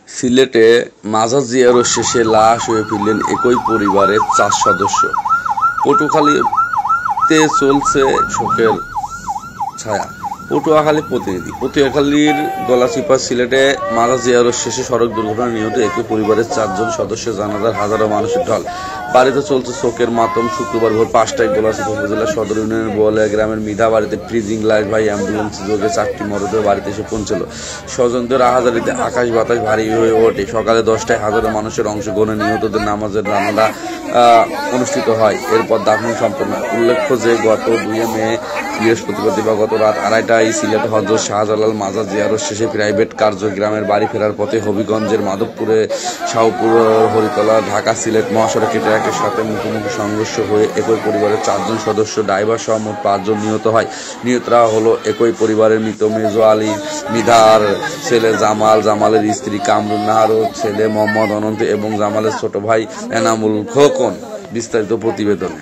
সিলেটে মাজার জিয়ারত শেষে লাশ হয়ে ফিরলেন একই পরিবারের 4 সদস্য। পটুয়াখালীতে চলছে শোকের ছায়া। পটুয়াখালীর গলাচিপা সিলেটে মাজার জিয়ারত শেষে সড়ক দুর্ঘটনায় নিহত একই পরিবারের 4 জন সদস্য জানাজার হাজারো মানুষের ঢল। বাড়িতে চলছে শোকের মাতম। শুক্রবার ভোর 5টায় গলাচিপা উপজেলার সদর ইউনিয়নের বোয়ালিয়া গ্রামের মিধা বাড়িতে ফ্রিজিং লাইট ভাই অ্যাম্বুলেন্স যোগে 4টি মরদেহ বাড়িতে এসে পৌঁছল। স্বজনদের আহাজারিতে আকাশ বাতাস ভারী হয়ে ওঠে। সকালে 10টায় হাজারো মানুষের অংশগ্রহণে নিহতদের নামাজের জানাজা অনুষ্ঠিত হয়। এরপর দাফন সম্পন্ন। উল্লেখ্য যে গত 2 মে বৃহস্পতিবার দিবাগত রাত 2:30টায় সিলেট হযরত শাহজালাল মাজার জিয়ারত শেষে প্রাইভেট কার্যে গ্রামের বাড়ি ফেরার পথে হবিগঞ্জের মাধবপুরে শাহপুর হরিতলা ঢাকা সিলেট মহাসড়কে ট্রাকের সাথে মুখোমুখি সংঘর্ষ হয়ে একই পরিবারের 4 জন সদস্য ড্রাইভার সহ মোট 5 জন নিহত হয়। নিহতরা হলো একই পরিবারের মৃত মেজো আলী মিধার ছেলে জামাল, জামালের স্ত্রী কামরুন নাহার ও ছেলে মোহাম্মদ অনন্ত এবং জামালের ছোট ভাই এনামুল খোকন। বিস্তারিত প্রতিবেদনে।